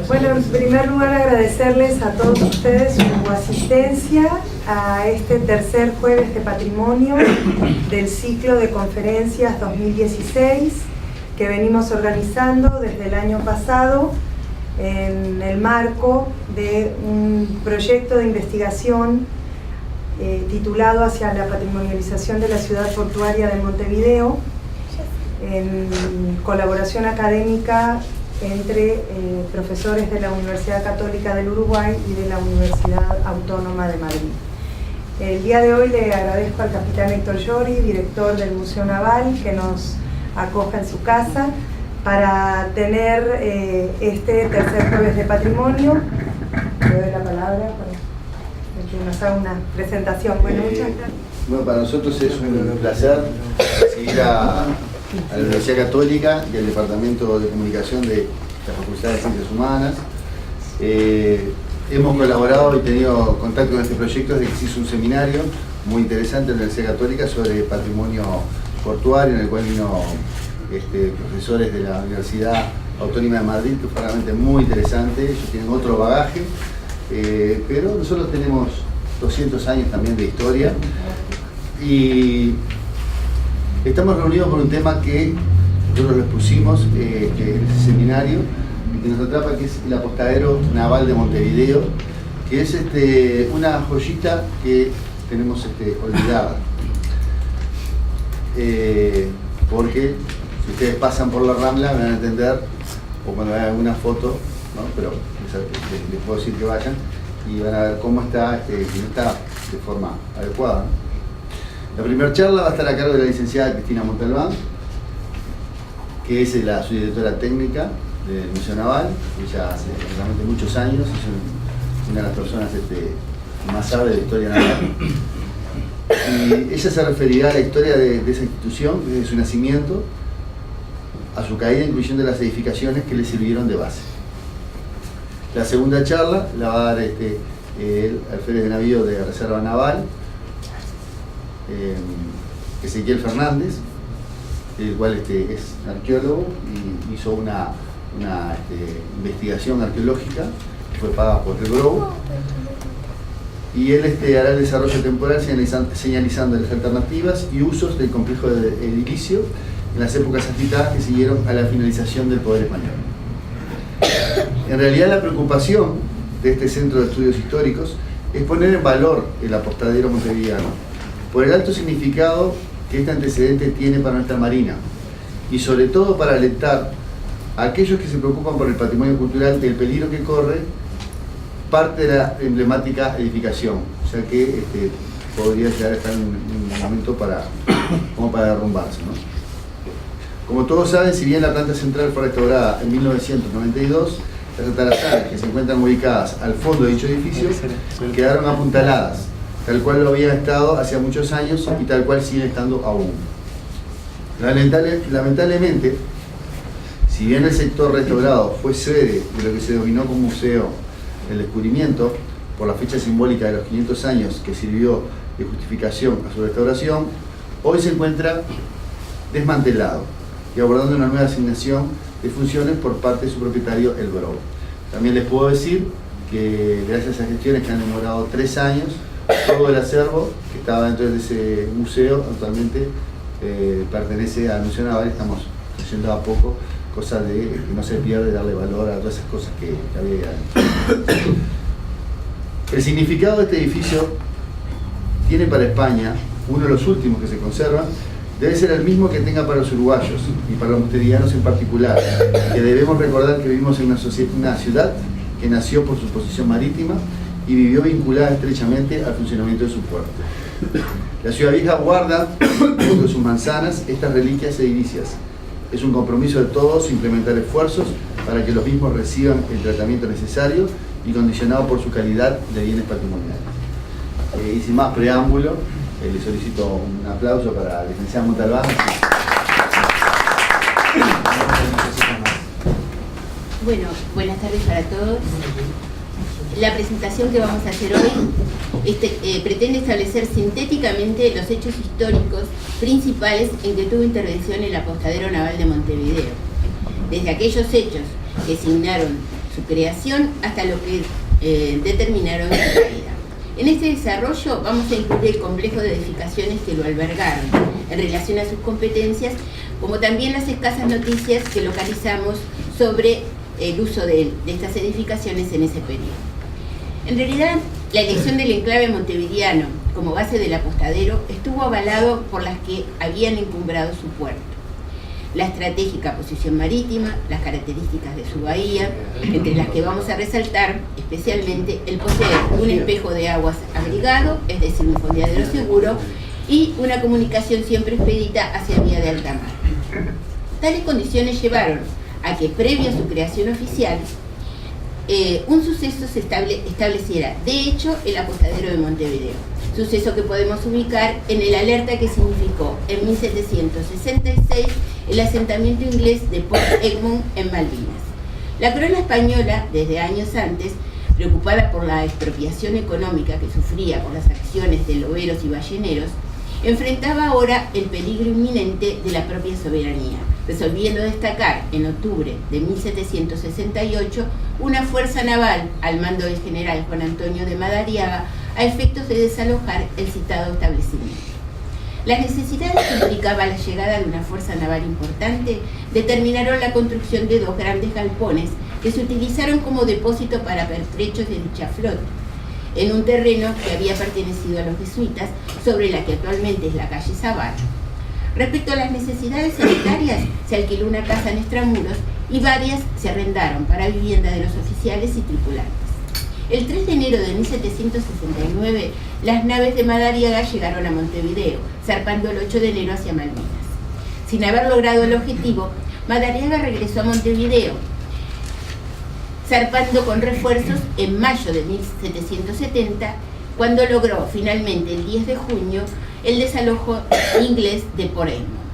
Bueno, en primer lugar agradecerles a todos ustedes su asistencia a este tercer jueves de patrimonio del ciclo de conferencias 2016 que venimos organizando desde el año pasado en el marco de un proyecto de investigación titulado Hacia la patrimonialización de la ciudad portuaria de Montevideo, en colaboración académica entre profesores de la Universidad Católica del Uruguay y de la Universidad Autónoma de Madrid. El día de hoy le agradezco al capitán Héctor Llori, director del Museo Naval, que nos acoja en su casa para tener este tercer jueves de patrimonio. Le doy la palabra para que nos haga una presentación. Bueno, muchas gracias. Bueno, para nosotros es un placer recibir a la Universidad Católica y al Departamento de Comunicación de la Facultad de Ciencias Humanas. Hemos colaborado y tenido contacto con este proyecto desde que se hizo un seminario muy interesante en la Universidad Católica sobre patrimonio portuario, en el cual vino profesores de la Universidad Autónoma de Madrid, que fue realmente muy interesante. Ellos tienen otro bagaje, pero nosotros tenemos 200 años también de historia y estamos reunidos por un tema que nosotros lo expusimos en ese seminario y que nos atrapa, que es el apostadero naval de Montevideo, que es una joyita que tenemos olvidada. Porque si ustedes pasan por la Rambla van a entender, o cuando vean alguna foto, ¿no? Pero les puedo decir que vayan y van a ver cómo está, que no está de forma adecuada, ¿no? La primera charla va a estar a cargo de la licenciada Cristina Montalbán, que es la subdirectora técnica del Museo Naval. Ella hace realmente muchos años, es una de las personas que más sabe de la historia naval. Y ella se referirá a la historia de esa institución, desde su nacimiento a su caída, incluyendo las edificaciones que le sirvieron de base. La segunda charla la va a dar el alférez de navío de Reserva Naval, Ezequiel Fernández, el cual es arqueólogo y hizo una investigación arqueológica que fue pagada por el Globo, y él hará el desarrollo temporal señalizando las alternativas y usos del complejo edilicio en las épocas agitadas que siguieron a la finalización del poder español. En realidad, la preocupación de este centro de estudios históricos es poner en valor el apostadero montevideano por el alto significado que este antecedente tiene para nuestra marina y sobre todo para alertar a aquellos que se preocupan por el patrimonio cultural del peligro que corre parte de la emblemática edificación, o sea que podría llegar a estar en un momento como para derrumbarse, ¿no? Como todos saben, si bien la planta central fue restaurada en 1992, las atarazanas que se encuentran ubicadas al fondo de dicho edificio quedaron apuntaladas, tal cual lo habían estado hace muchos años y tal cual siguen estando aún. Lamentablemente, si bien el sector restaurado fue sede de lo que se denominó como Museo del Descubrimiento, por la fecha simbólica de los 500 años que sirvió de justificación a su restauración, hoy se encuentra desmantelado y abordando una nueva asignación de funciones por parte de su propietario, el Globo. También les puedo decir que gracias a gestiones que han demorado 3 años, todo el acervo que estaba dentro de ese museo actualmente pertenece al Museo Naval. Estamos haciendo a poco, cosa de que no se pierde darle valor a todas esas cosas que había antes. El significado de este edificio tiene para España, uno de los últimos que se conservan, debe ser el mismo que tenga para los uruguayos y para los montevideanos en particular, que debemos recordar que vivimos en una ciudad que nació por su posición marítima y vivió vinculada estrechamente al funcionamiento de su puerto. La Ciudad Vieja guarda, junto a sus manzanas, estas reliquias edilicias. Es un compromiso de todos implementar esfuerzos para que los mismos reciban el tratamiento necesario y condicionado por su calidad de bienes patrimoniales. Y sin más preámbulo, le solicito un aplauso para la licenciada Montalbán. Bueno, buenas tardes para todos. La presentación que vamos a hacer hoy pretende establecer sintéticamente los hechos históricos principales en que tuvo intervención el apostadero naval de Montevideo, desde aquellos hechos que signaron su creación hasta lo que determinaron su caída. En este desarrollo vamos a incluir el complejo de edificaciones que lo albergaron en relación a sus competencias, como también las escasas noticias que localizamos sobre el uso de estas edificaciones en ese periodo. En realidad, la elección del enclave montevideano como base del apostadero estuvo avalado por las que habían encumbrado su puerto. La estratégica posición marítima, las características de su bahía, entre las que vamos a resaltar especialmente el poseer un espejo de aguas abrigado, es decir, un fondeadero seguro, y una comunicación siempre expedita hacia vía de alta mar. Tales condiciones llevaron a que, previo a su creación oficial, un suceso se estableciera, de hecho, el apostadero de Montevideo, suceso que podemos ubicar en el alerta que significó en 1766 el asentamiento inglés de Port Egmont en Malvinas. La corona española, desde años antes, preocupada por la expropiación económica que sufría por las acciones de loberos y balleneros, enfrentaba ahora el peligro inminente de la propia soberanía, resolviendo destacar en octubre de 1768 una fuerza naval al mando del general Juan Antonio de Madariaga a efectos de desalojar el citado establecimiento. Las necesidades que implicaba la llegada de una fuerza naval importante determinaron la construcción de dos grandes galpones que se utilizaron como depósito para pertrechos de dicha flota, en un terreno que había pertenecido a los jesuitas, sobre la que actualmente es la calle Zavala. Respecto a las necesidades sanitarias, se alquiló una casa en Extramuros y varias se arrendaron para vivienda de los oficiales y tripulantes. El 3 de enero de 1769, las naves de Madariaga llegaron a Montevideo, zarpando el 8 de enero hacia Malvinas. Sin haber logrado el objetivo, Madariaga regresó a Montevideo, zarpando con refuerzos en mayo de 1770, cuando logró finalmente el 10 de junio el desalojo inglés de Port Egmont.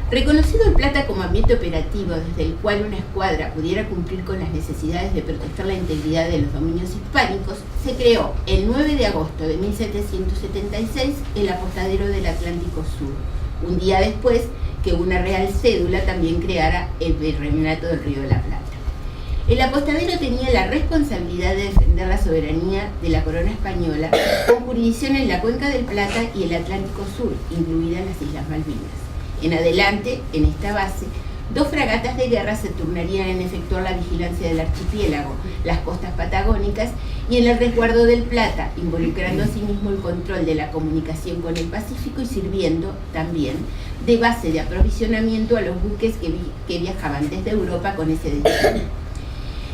Reconocido el Plata como ambiente operativo desde el cual una escuadra pudiera cumplir con las necesidades de proteger la integridad de los dominios hispánicos, se creó el 9 de agosto de 1776 el apostadero del Atlántico Sur, un día después que una real cédula también creara el Virreinato del Río de la Plata. El apostadero tenía la responsabilidad de defender la soberanía de la corona española con jurisdicción en la Cuenca del Plata y el Atlántico Sur, incluidas las Islas Malvinas. En adelante, en esta base, dos fragatas de guerra se turnarían en efectuar la vigilancia del archipiélago, las costas patagónicas y en el resguardo del Plata, involucrando asimismo el control de la comunicación con el Pacífico y sirviendo también de base de aprovisionamiento a los buques que viajaban desde Europa con ese destino.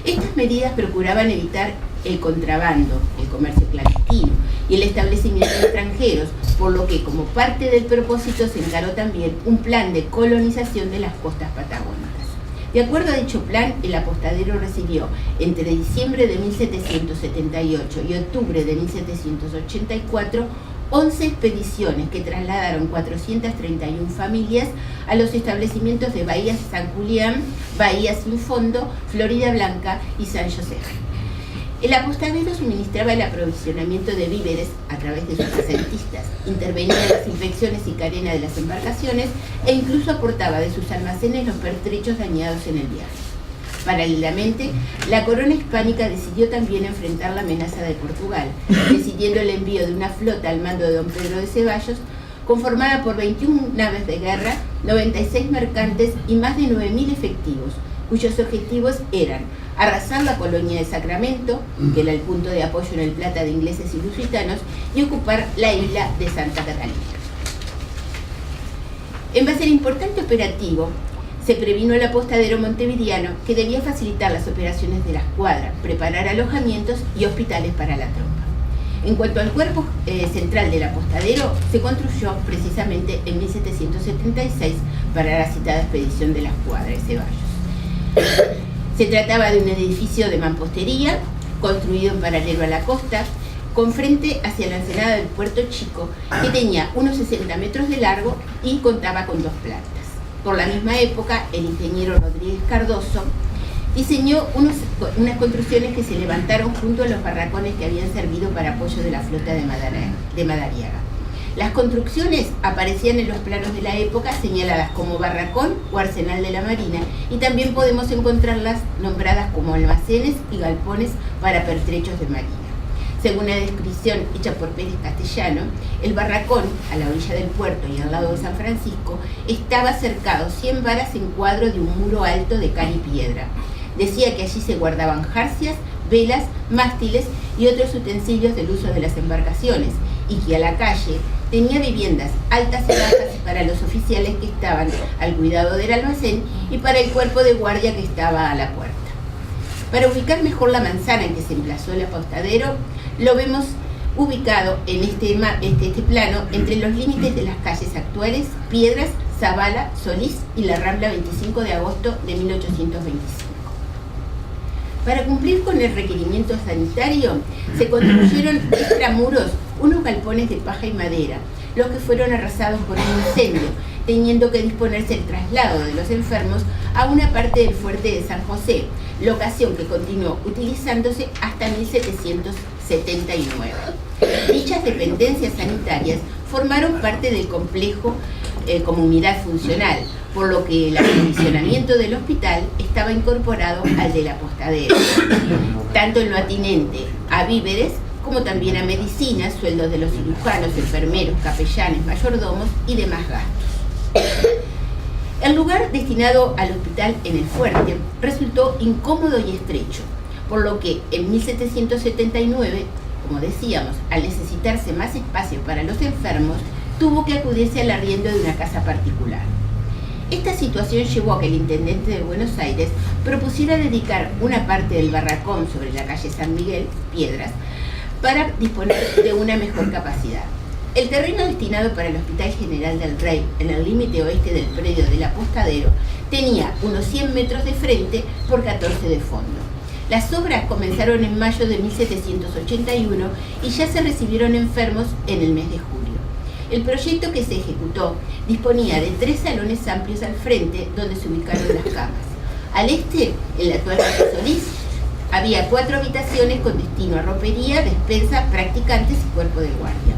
Estas medidas procuraban evitar el contrabando, el comercio clandestino y el establecimiento de extranjeros, por lo que como parte del propósito se encaró también un plan de colonización de las costas patagónicas. De acuerdo a dicho plan, el apostadero recibió entre diciembre de 1778 y octubre de 1784 11 expediciones que trasladaron 431 familias a los establecimientos de Bahía San Julián, Bahía Sin Fondo, Florida Blanca y San José. El apostadero suministraba el aprovisionamiento de víveres a través de sus pasentistas, intervenía en las inspecciones y carena de las embarcaciones e incluso aportaba de sus almacenes los pertrechos dañados en el viaje. Paralelamente, la corona hispánica decidió también enfrentar la amenaza de Portugal, decidiendo el envío de una flota al mando de don Pedro de Ceballos, conformada por 21 naves de guerra, 96 mercantes y más de 9.000 efectivos, cuyos objetivos eran arrasar la colonia de Sacramento, que era el punto de apoyo en el Plata de ingleses y lusitanos, y ocupar la isla de Santa Catalina. En base al importante operativo, se previno al apostadero montevideano que debía facilitar las operaciones de la escuadra, preparar alojamientos y hospitales para la tropa. En cuanto al cuerpo central del apostadero, se construyó precisamente en 1776 para la citada expedición de la escuadra de Ceballos. Se trataba de un edificio de mampostería, construido en paralelo a la costa, con frente hacia la ensenada del Puerto Chico, que tenía unos 60 metros de largo y contaba con 2 plantas. Por la misma época, el ingeniero Rodríguez Cardoso diseñó unas construcciones que se levantaron junto a los barracones que habían servido para apoyo de la flota de Madariaga. Las construcciones aparecían en los planos de la época señaladas como barracón o arsenal de la Marina, y también podemos encontrarlas nombradas como almacenes y galpones para pertrechos de marina. Según la descripción hecha por Pérez Castellano, el barracón, a la orilla del puerto y al lado de San Francisco, estaba cercado 100 varas en cuadro de un muro alto de cal y piedra. Decía que allí se guardaban jarcias, velas, mástiles y otros utensilios del uso de las embarcaciones, y que a la calle tenía viviendas altas y bajas para los oficiales que estaban al cuidado del almacén y para el cuerpo de guardia que estaba a la puerta. Para ubicar mejor la manzana en que se emplazó el apostadero, lo vemos ubicado en este plano entre los límites de las calles actuales Piedras, Zavala, Solís y la Rambla 25 de agosto de 1825. Para cumplir con el requerimiento sanitario, se construyeron extramuros unos galpones de paja y madera, los que fueron arrasados por un incendio, teniendo que disponerse el traslado de los enfermos a una parte del fuerte de San José, locación que continuó utilizándose hasta 1779. Dichas dependencias sanitarias formaron parte del complejo como unidad funcional, por lo que el acondicionamiento del hospital estaba incorporado al del apostadero, tanto en lo atinente a víveres como también a medicinas, sueldos de los cirujanos, enfermeros, capellanes, mayordomos y demás gastos. El lugar destinado al hospital en el fuerte resultó incómodo y estrecho, por lo que en 1779, como decíamos, al necesitarse más espacio para los enfermos, tuvo que acudirse al arriendo de una casa particular. Esta situación llevó a que el intendente de Buenos Aires propusiera dedicar una parte del barracón sobre la calle San Miguel, Piedras, para disponer de una mejor capacidad. El terreno destinado para el Hospital General del Rey, en el límite oeste del predio del apostadero, tenía unos 100 metros de frente por 14 de fondo. Las obras comenzaron en mayo de 1781 y ya se recibieron enfermos en el mes de julio. El proyecto que se ejecutó disponía de 3 salones amplios al frente donde se ubicaron las camas. Al este, en la actual calle Solís, había 4 habitaciones con destino a ropería, despensa, practicantes y cuerpo de guardia.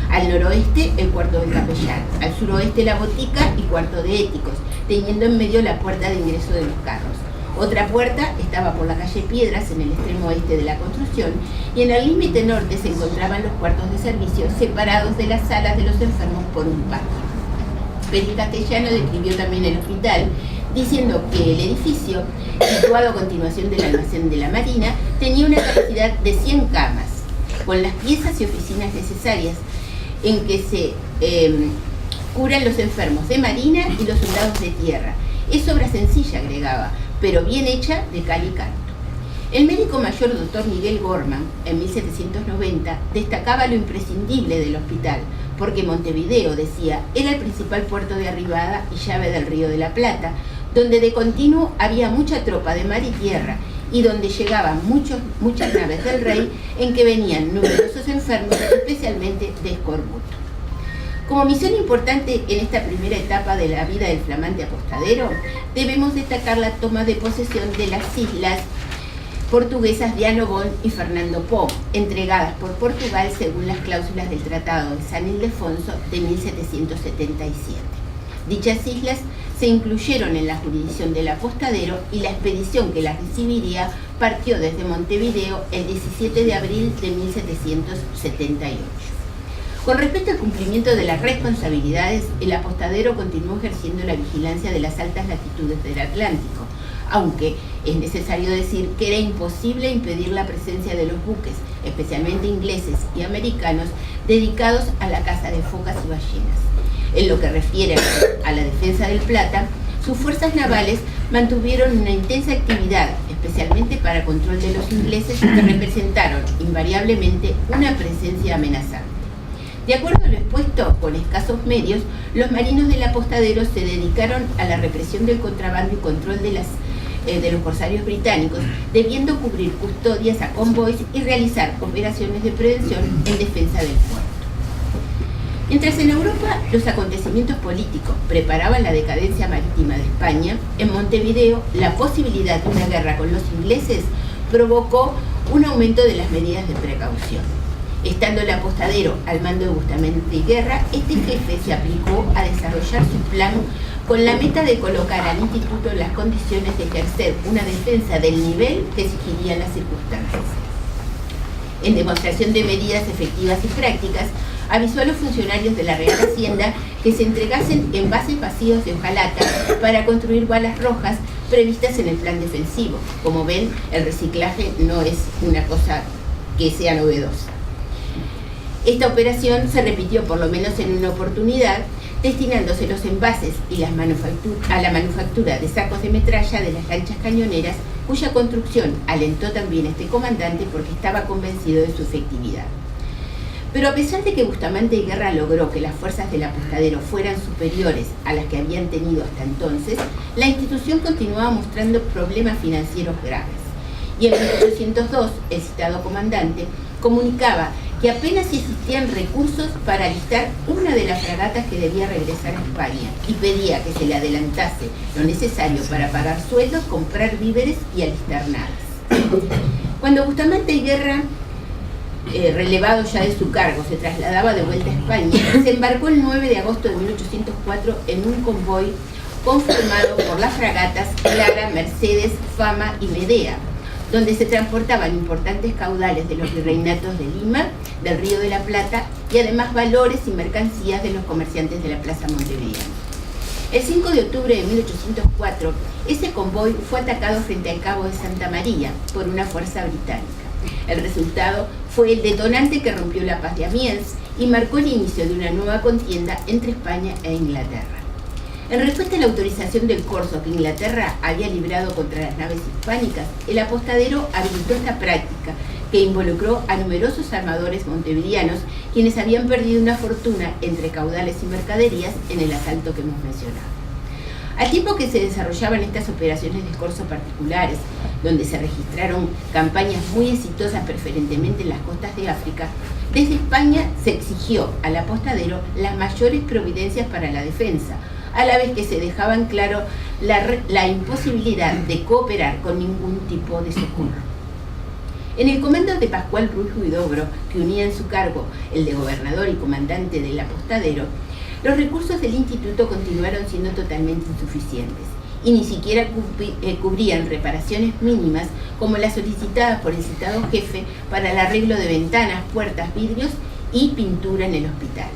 Al noroeste, el cuarto del capellán. Al suroeste, la botica y cuarto de éticos, teniendo en medio la puerta de ingreso de los carros. Otra puerta estaba por la calle Piedras, en el extremo oeste de la construcción, y en el límite norte se encontraban los cuartos de servicio separados de las salas de los enfermos por un patio. Pérez Castellano describió también el hospital, diciendo que el edificio, situado a continuación del almacén de la Marina, tenía una capacidad de 100 camas, con las piezas y oficinas necesarias en que se curan los enfermos de Marina y los soldados de tierra. Es obra sencilla, agregaba, pero bien hecha de cal y canto. El médico mayor Dr. Miguel Gorman, en 1790, destacaba lo imprescindible del hospital, porque Montevideo, decía, era el principal puerto de arribada y llave del Río de la Plata, donde de continuo había mucha tropa de mar y tierra, y donde llegaban muchas naves del rey en que venían numerosos enfermos, especialmente de escorbuto. Como misión importante en esta primera etapa de la vida del flamante apostadero, debemos destacar la toma de posesión de las islas portuguesas de Annobón y Fernando Po, entregadas por Portugal según las cláusulas del Tratado de San Ildefonso de 1777. Dichas islas se incluyeron en la jurisdicción del apostadero y la expedición que las recibiría partió desde Montevideo el 17 de abril de 1778. Con respecto al cumplimiento de las responsabilidades, el apostadero continuó ejerciendo la vigilancia de las altas latitudes del Atlántico, aunque es necesario decir que era imposible impedir la presencia de los buques, especialmente ingleses y americanos, dedicados a la caza de focas y ballenas. En lo que refiere a la defensa del Plata, sus fuerzas navales mantuvieron una intensa actividad, especialmente para control de los ingleses, que representaron invariablemente una presencia amenazante. De acuerdo a lo expuesto, con escasos medios, los marinos del apostadero se dedicaron a la represión del contrabando y control de los corsarios británicos, debiendo cubrir custodias a convoys y realizar operaciones de prevención en defensa del puerto. Mientras en Europa los acontecimientos políticos preparaban la decadencia marítima de España, en Montevideo la posibilidad de una guerra con los ingleses provocó un aumento de las medidas de precaución. Estando el apostadero al mando de Bustamante y Guerra, este jefe se aplicó a desarrollar su plan con la meta de colocar al instituto en las condiciones de ejercer una defensa del nivel que exigirían las circunstancias. En demostración de medidas efectivas y prácticas, avisó a los funcionarios de la Real Hacienda que se entregasen envases vacíos de hojalata para construir balas rojas previstas en el plan defensivo. Como ven, el reciclaje no es una cosa que sea novedosa. Esta operación se repitió por lo menos en una oportunidad, destinándose los envases y a la manufactura de sacos de metralla de las lanchas cañoneras, cuya construcción alentó también a este comandante porque estaba convencido de su efectividad. Pero a pesar de que Bustamante y Guerra logró que las fuerzas del apostadero fueran superiores a las que habían tenido hasta entonces, la institución continuaba mostrando problemas financieros graves. Y en 1802, el citado comandante comunicaba que apenas existían recursos para alistar una de las fragatas que debía regresar a España y pedía que se le adelantase lo necesario para pagar sueldos, comprar víveres y alistar naves. Cuando Bustamante y Guerra, relevado ya de su cargo, se trasladaba de vuelta a España, se embarcó el 9 de agosto de 1804 en un convoy conformado por las fragatas Clara, Mercedes, Fama y Medea, donde se transportaban importantes caudales de los virreinatos de Lima, del Río de la Plata y además valores y mercancías de los comerciantes de la Plaza Montevideana. El 5 de octubre de 1804, ese convoy fue atacado frente al Cabo de Santa María por una fuerza británica. El resultado fue el detonante que rompió la paz de Amiens y marcó el inicio de una nueva contienda entre España e Inglaterra. En respuesta a la autorización del corso que Inglaterra había librado contra las naves hispánicas, el apostadero habilitó esta práctica que involucró a numerosos armadores montevideanos, quienes habían perdido una fortuna entre caudales y mercaderías en el asalto que hemos mencionado. Al tiempo que se desarrollaban estas operaciones de corso particulares, donde se registraron campañas muy exitosas preferentemente en las costas de África, desde España se exigió al apostadero las mayores providencias para la defensa, a la vez que se dejaban claro la imposibilidad de cooperar con ningún tipo de socorro. En el comando de Pascual Ruiz Huidobro, que unía en su cargo el de gobernador y comandante del apostadero, los recursos del instituto continuaron siendo totalmente insuficientes y ni siquiera cubrían reparaciones mínimas como las solicitadas por el citado jefe para el arreglo de ventanas, puertas, vidrios y pintura en el hospital.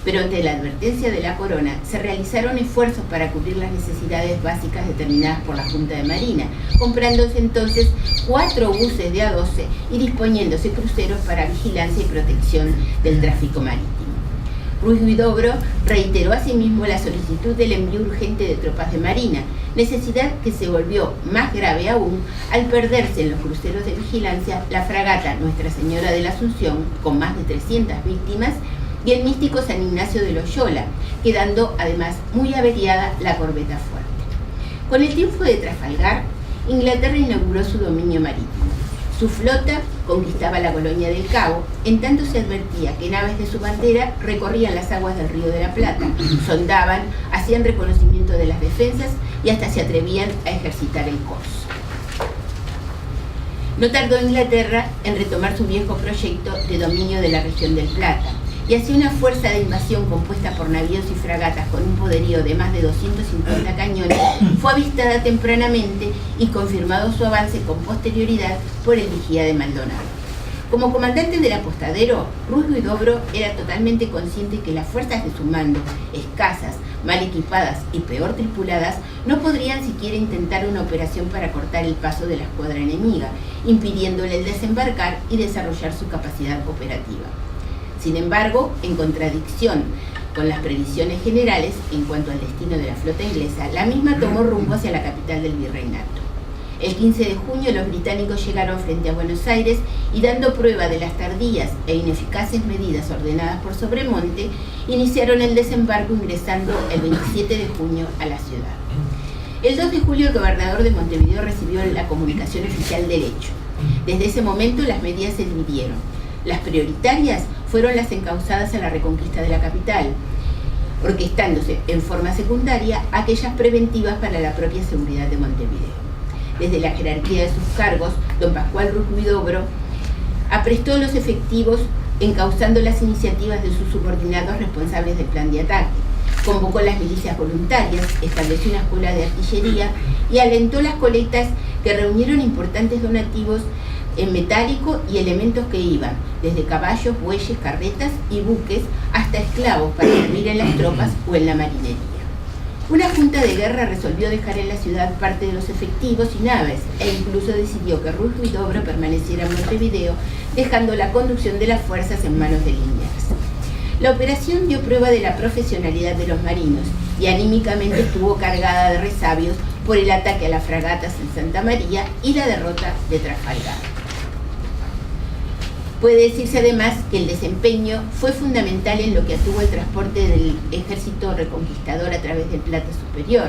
Pero ante la advertencia de la corona, se realizaron esfuerzos para cubrir las necesidades básicas determinadas por la Junta de Marina, comprándose entonces 4 buses de A-12 y disponiéndose cruceros para vigilancia y protección del tráfico marítimo. Ruiz Huidobro reiteró asimismo la solicitud del envío urgente de tropas de marina, necesidad que se volvió más grave aún al perderse en los cruceros de vigilancia la fragata Nuestra Señora de la Asunción, con más de 300 víctimas, y el místico San Ignacio de Loyola, quedando además muy averiada la corbeta Fuerte. Con el triunfo de Trafalgar, Inglaterra inauguró su dominio marítimo. Su flota conquistaba la colonia del Cabo, en tanto se advertía que naves de su bandera recorrían las aguas del Río de la Plata, sondaban, hacían reconocimiento de las defensas y hasta se atrevían a ejercitar el corso. No tardó Inglaterra en retomar su viejo proyecto de dominio de la región del Plata, y así una fuerza de invasión compuesta por navíos y fragatas con un poderío de más de 250 cañones fue avistada tempranamente y confirmado su avance con posterioridad por el vigía de Maldonado. Como comandante del apostadero, Ruiz Huidobro era totalmente consciente que las fuerzas de su mando, escasas, mal equipadas y peor tripuladas, no podrían siquiera intentar una operación para cortar el paso de la escuadra enemiga, impidiéndole el desembarcar y desarrollar su capacidad operativa. Sin embargo, en contradicción Con las previsiones generales en cuanto al destino de la flota inglesa, la misma tomó rumbo hacia la capital del virreinato. El 15 de junio los británicos llegaron frente a Buenos Aires y, dando prueba de las tardías e ineficaces medidas ordenadas por Sobremonte, iniciaron el desembarco ingresando el 27 de junio a la ciudad. El 2 de julio el gobernador de Montevideo recibió la comunicación oficial del hecho. Desde ese momento las medidas se dividieron. Las prioritarias fueron las encausadas a la reconquista de la capital, orquestándose en forma secundaria aquellas preventivas para la propia seguridad de Montevideo. Desde la jerarquía de sus cargos, don Pascual Ruiz Huidobro aprestó los efectivos encauzando las iniciativas de sus subordinados responsables del plan de ataque. Convocó las milicias voluntarias, estableció una escuela de artillería y alentó las colectas que reunieron importantes donativos en metálico y elementos que iban desde caballos, bueyes, carretas y buques hasta esclavos para servir en las tropas o en la marinería. Una junta de guerra resolvió dejar en la ciudad parte de los efectivos y naves e incluso decidió que Ruiz Huidobro permaneciera en Montevideo, dejando la conducción de las fuerzas en manos de Liniers. La operación dio prueba de la profesionalidad de los marinos y anímicamente estuvo cargada de resabios por el ataque a las fragatas en Santa María y la derrota de Trafalgar. Puede decirse además que el desempeño fue fundamental en lo que atuvo el transporte del ejército reconquistador a través del Plata Superior,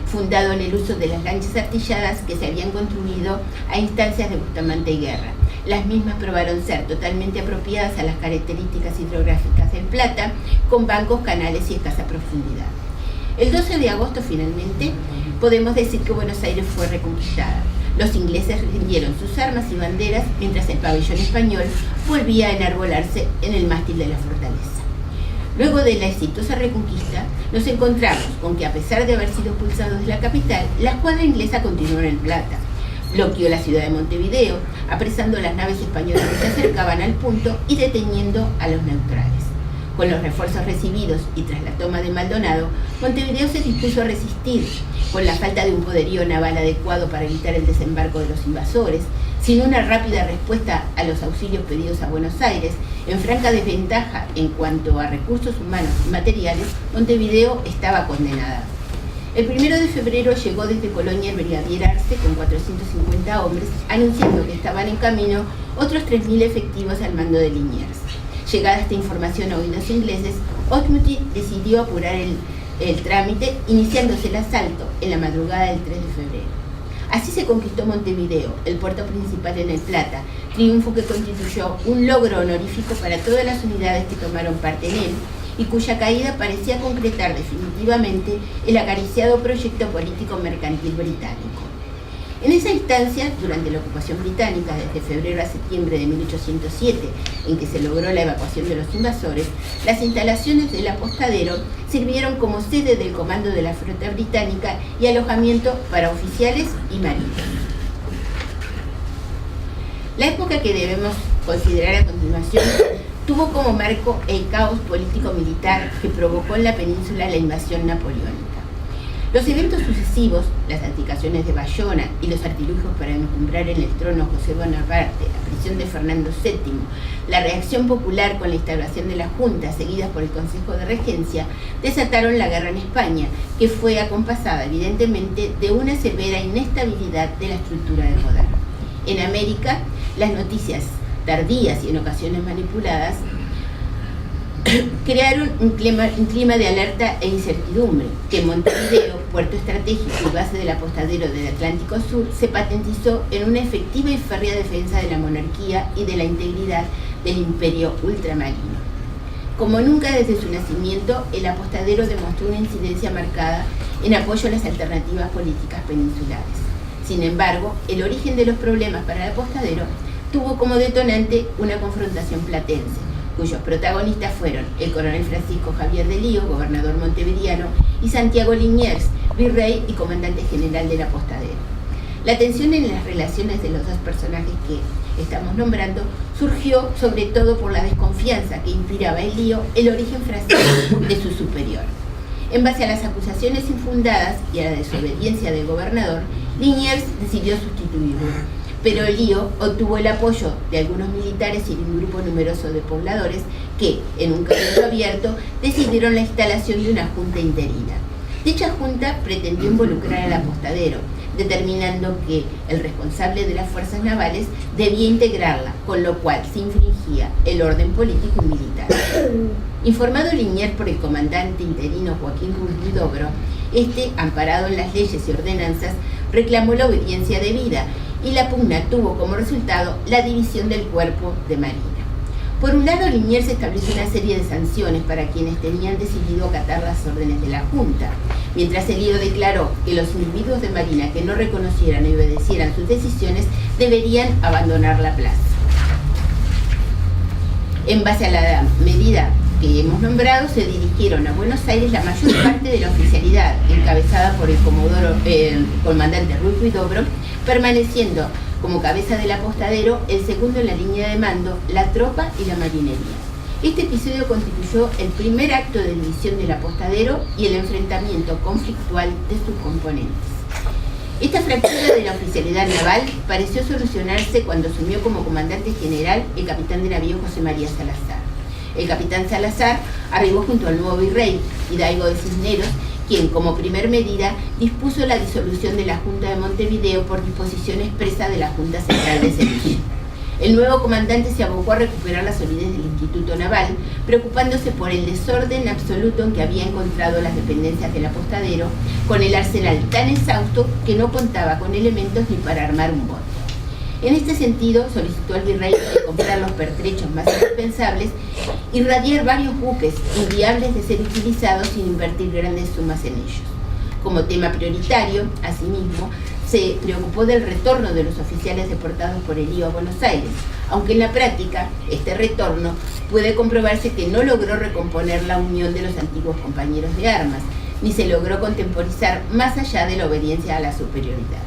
fundado en el uso de las lanchas artilladas que se habían construido a instancias de Bustamante y Guerra. Las mismas probaron ser totalmente apropiadas a las características hidrográficas del Plata, con bancos, canales y escasa profundidad. El 12 de agosto, finalmente, podemos decir que Buenos Aires fue reconquistada. Los ingleses rindieron sus armas y banderas mientras el pabellón español volvía a enarbolarse en el mástil de la fortaleza. Luego de la exitosa reconquista, nos encontramos con que, a pesar de haber sido expulsados de la capital, la escuadra inglesa continuó en el Plata. Bloqueó la ciudad de Montevideo, apresando las naves españolas que se acercaban al punto y deteniendo a los neutrales. Con los refuerzos recibidos y tras la toma de Maldonado, Montevideo se dispuso a resistir. Con la falta de un poderío naval adecuado para evitar el desembarco de los invasores, sin una rápida respuesta a los auxilios pedidos a Buenos Aires, en franca desventaja en cuanto a recursos humanos y materiales, Montevideo estaba condenada. El 1 de febrero llegó desde Colonia el brigadier Arce con 450 hombres, anunciando que estaban en camino otros 3.000 efectivos al mando de Liniers. Llegada esta información a oídos ingleses, Osmuti decidió apurar el trámite, iniciándose el asalto en la madrugada del 3 de febrero. Así se conquistó Montevideo, el puerto principal en el Plata, triunfo que constituyó un logro honorífico para todas las unidades que tomaron parte en él y cuya caída parecía concretar definitivamente el acariciado proyecto político mercantil británico. En esa instancia, durante la ocupación británica desde febrero a septiembre de 1807, en que se logró la evacuación de los invasores, las instalaciones del apostadero sirvieron como sede del comando de la flota británica y alojamiento para oficiales y marinos. La época que debemos considerar a continuación tuvo como marco el caos político-militar que provocó en la península la invasión napoleónica. Los eventos sucesivos, las abdicaciones de Bayona y los artilugios para encumbrar en el trono a José Bonaparte, la prisión de Fernando VII, la reacción popular con la instauración de la Junta, seguidas por el Consejo de Regencia, desataron la guerra en España, que fue acompasada evidentemente de una severa inestabilidad de la estructura de poder. En América, las noticias tardías y en ocasiones manipuladas crearon un clima de alerta e incertidumbre, que en Montevideo, puerto estratégico y base del apostadero del Atlántico Sur, se patentizó en una efectiva y férrea defensa de la monarquía y de la integridad del imperio ultramarino. Como nunca desde su nacimiento, el apostadero demostró una incidencia marcada en apoyo a las alternativas políticas peninsulares. Sin embargo, el origen de los problemas para el apostadero tuvo como detonante una confrontación platense, cuyos protagonistas fueron el coronel Francisco Javier de Lío, gobernador montevideano, y Santiago Liniers, virrey y comandante general del apostadero. La tensión en las relaciones de los dos personajes que estamos nombrando surgió sobre todo por la desconfianza que inspiraba en Lío el origen francés de su superior. En base a las acusaciones infundadas y a la desobediencia del gobernador, Liniers decidió sustituirlo. pero Elío obtuvo el apoyo de algunos militares y de un grupo numeroso de pobladores que, en un cabildo abierto, decidieron la instalación de una junta interina. Dicha junta pretendió involucrar al apostadero, determinando que el responsable de las fuerzas navales debía integrarla, con lo cual se infringía el orden político y militar. Informado Liniers por el comandante interino Joaquín Ruiz Huidobro, este, amparado en las leyes y ordenanzas, reclamó la obediencia debida y la pugna tuvo como resultado la división del cuerpo de marina. Por un lado, Liniers estableció una serie de sanciones para quienes tenían decidido acatar las órdenes de la Junta, mientras Elío declaró que los individuos de marina que no reconocieran y obedecieran sus decisiones deberían abandonar la plaza. En base a la medida que hemos nombrado, se dirigieron a Buenos Aires la mayor parte de la oficialidad, encabezada por el comandante Ruiz Huidobro, permaneciendo como cabeza del apostadero el segundo en la línea de mando, la tropa y la marinería. Este episodio constituyó el primer acto de división del apostadero y el enfrentamiento conflictual de sus componentes. Esta fractura de la oficialidad naval pareció solucionarse cuando asumió como comandante general el capitán de navío José María Salazar. El capitán Salazar arribó junto al nuevo virrey, Hidalgo de Cisneros, quien, como primer medida, dispuso la disolución de la Junta de Montevideo por disposición expresa de la Junta Central de Sevilla. El nuevo comandante se abocó a recuperar la solidez del Instituto Naval, preocupándose por el desorden absoluto en que había encontrado las dependencias del apostadero, con el arsenal tan exhausto que no contaba con elementos ni para armar un bote. En este sentido, solicitó al virrey comprar los pertrechos más indispensables y radiar varios buques inviables de ser utilizados sin invertir grandes sumas en ellos. Como tema prioritario, asimismo, se preocupó del retorno de los oficiales deportados por Elío a Buenos Aires, aunque en la práctica este retorno puede comprobarse que no logró recomponer la unión de los antiguos compañeros de armas, ni se logró contemporizar más allá de la obediencia a la superioridad.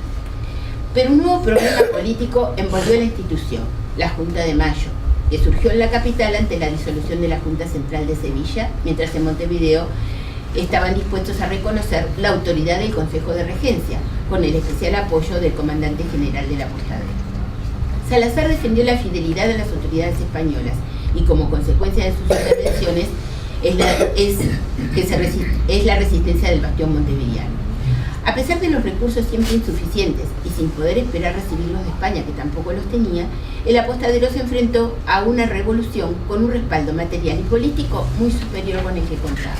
Pero un nuevo problema político envolvió a la institución, la Junta de Mayo, que surgió en la capital ante la disolución de la Junta Central de Sevilla, mientras en Montevideo estaban dispuestos a reconocer la autoridad del Consejo de Regencia, con el especial apoyo del comandante general de la apostadero. Salazar defendió la fidelidad de las autoridades españolas y, como consecuencia de sus intervenciones, es la resistencia del bastión montevideano. A pesar de los recursos siempre insuficientes y sin poder esperar recibirlos de España, que tampoco los tenía, el apostadero se enfrentó a una revolución con un respaldo material y político muy superior con el que contaba.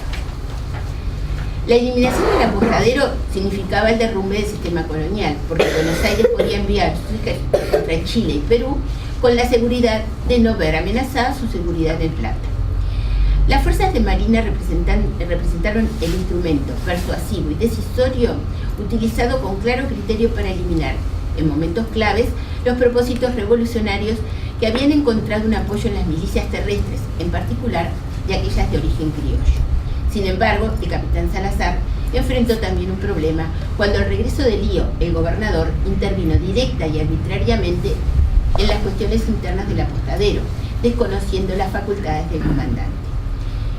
La eliminación del apostadero significaba el derrumbe del sistema colonial, porque Buenos Aires podía enviar sus ejércitos contra Chile y Perú con la seguridad de no ver amenazada su seguridad en el Plata. Las fuerzas de Marina representaron el instrumento persuasivo y decisorio utilizado con claro criterio para eliminar, en momentos claves, los propósitos revolucionarios que habían encontrado un apoyo en las milicias terrestres, en particular de aquellas de origen criollo. Sin embargo, el capitán Salazar enfrentó también un problema cuando al regreso de Elío, el gobernador intervino directa y arbitrariamente en las cuestiones internas del apostadero, desconociendo las facultades del comandante.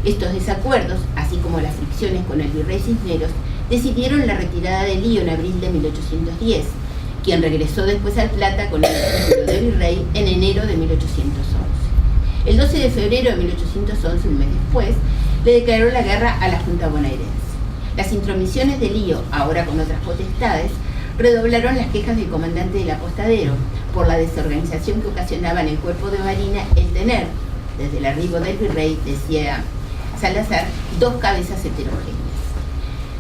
Estos desacuerdos, así como las fricciones con el virrey Cisneros, decidieron la retirada de Elío en abril de 1810, quien regresó después al Plata con el título de virrey en enero de 1811. El 12 de febrero de 1811, un mes después, le declaró la guerra a la Junta bonaerense. Las intromisiones de Elío, ahora con otras potestades, redoblaron las quejas del comandante del apostadero por la desorganización que ocasionaba en el cuerpo de marina el tener, desde el arribo del virrey, decía Salazar, dos cabezas heterogéneas.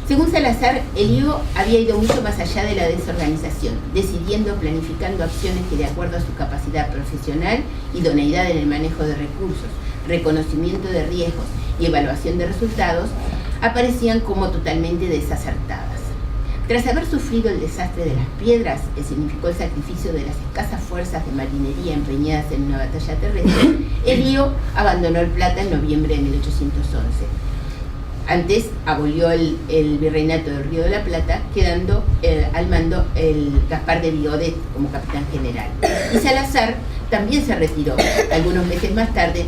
Según Salazar, Elío había ido mucho más allá de la desorganización, decidiendo, planificando acciones que, de acuerdo a su capacidad profesional, idoneidad en el manejo de recursos, reconocimiento de riesgos y evaluación de resultados, aparecían como totalmente desacertadas. Tras haber sufrido el desastre de las piedras, que significó el sacrificio de las escasas fuerzas de marinería empeñadas en una batalla terrestre, Elío abandonó el Plata en noviembre de 1811. Antes abolió el virreinato del Río de la Plata, quedando al mando el Gaspar de Vigodet como capitán general. Y Salazar también se retiró, algunos meses más tarde,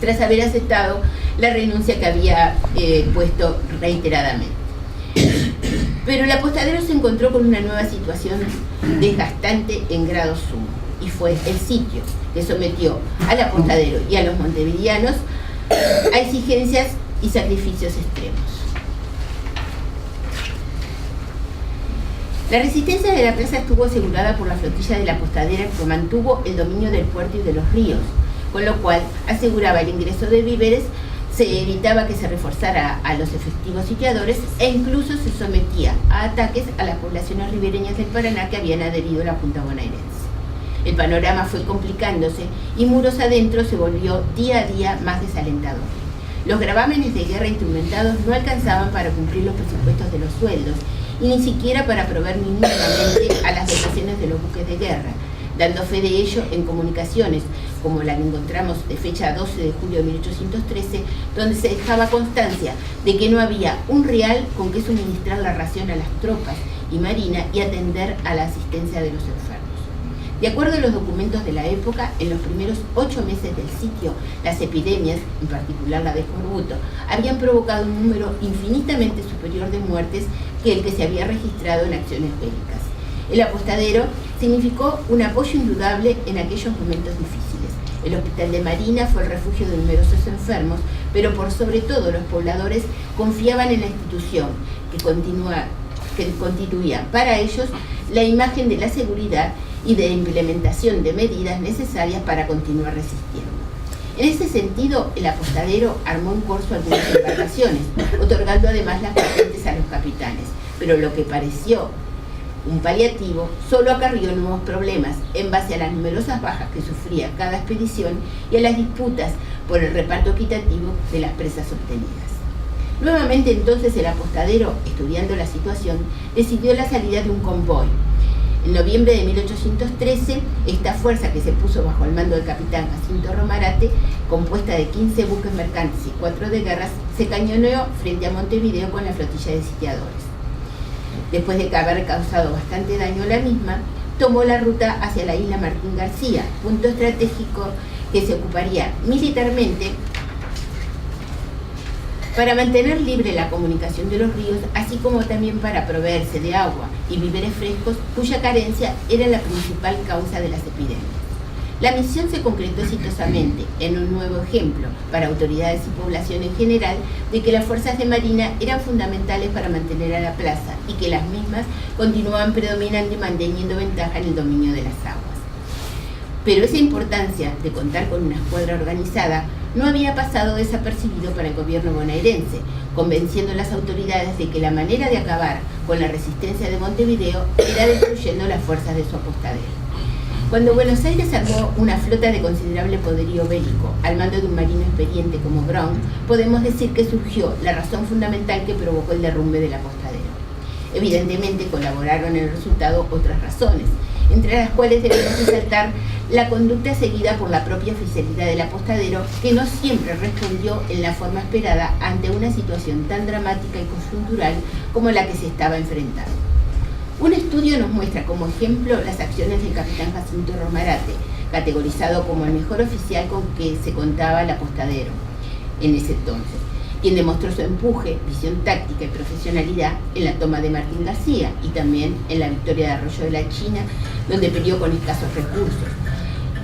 tras haber aceptado la renuncia que había puesto reiteradamente. Pero el apostadero se encontró con una nueva situación desgastante en grado sumo, y fue el sitio que sometió al apostadero y a los montevideanos a exigencias y sacrificios extremos. La resistencia de la plaza estuvo asegurada por la flotilla de la apostadera, que mantuvo el dominio del puerto y de los ríos, con lo cual aseguraba el ingreso de víveres, se evitaba que se reforzara a los efectivos sitiadores e incluso se sometía a ataques a las poblaciones ribereñas del Paraná que habían adherido a la Junta bonaerense. El panorama fue complicándose y muros adentro se volvió día a día más desalentador. Los gravámenes de guerra instrumentados no alcanzaban para cumplir los presupuestos de los sueldos y ni siquiera para proveer mínimamente a las dotaciones de los buques de guerra, dando fe de ello en comunicaciones como la que encontramos de fecha 12 de julio de 1813, donde se dejaba constancia de que no había un real con que suministrar la ración a las tropas y marina y atender a la asistencia de los enfermos. De acuerdo a los documentos de la época, en los primeros 8 meses del sitio, las epidemias, en particular la de escorbuto, habían provocado un número infinitamente superior de muertes que el que se había registrado en acciones bélicas. El apostadero significó un apoyo indudable en aquellos momentos difíciles. El hospital de Marina fue el refugio de numerosos enfermos, pero por sobre todo los pobladores confiaban en la institución que constituía para ellos la imagen de la seguridad y de implementación de medidas necesarias para continuar resistiendo. En ese sentido, el apostadero armó en corso algunas embarcaciones, otorgando además las patentes a los capitanes, pero lo que pareció un paliativo solo acarrió nuevos problemas en base a las numerosas bajas que sufría cada expedición y a las disputas por el reparto equitativo de las presas obtenidas. Nuevamente entonces el apostadero, estudiando la situación, decidió la salida de un convoy. En noviembre de 1813, esta fuerza, que se puso bajo el mando del capitán Jacinto Romarate, compuesta de 15 buques mercantes y 4 de guerra, se cañoneó frente a Montevideo con la flotilla de sitiadores. Después de haber causado bastante daño a la misma, tomó la ruta hacia la isla Martín García, punto estratégico que se ocuparía militarmente para mantener libre la comunicación de los ríos, así como también para proveerse de agua y víveres frescos, cuya carencia era la principal causa de las epidemias. La misión se concretó exitosamente en un nuevo ejemplo para autoridades y población en general de que las fuerzas de marina eran fundamentales para mantener a la plaza y que las mismas continuaban predominando y manteniendo ventaja en el dominio de las aguas. Pero esa importancia de contar con una escuadra organizada no había pasado desapercibido para el gobierno bonaerense, convenciendo a las autoridades de que la manera de acabar con la resistencia de Montevideo era destruyendo las fuerzas de su apostadero. Cuando Buenos Aires armó una flota de considerable poderío bélico al mando de un marino experiente como Brown, podemos decir que surgió la razón fundamental que provocó el derrumbe del apostadero. Evidentemente colaboraron en el resultado otras razones, entre las cuales debemos resaltar la conducta seguida por la propia oficialidad del apostadero, que no siempre respondió en la forma esperada ante una situación tan dramática y coyuntural como la que se estaba enfrentando. Un estudio nos muestra como ejemplo las acciones del capitán Jacinto Romarate, categorizado como el mejor oficial con que se contaba el apostadero en ese entonces, quien demostró su empuje, visión táctica y profesionalidad en la toma de Martín García y también en la victoria de Arroyo de la China, donde peleó con escasos recursos,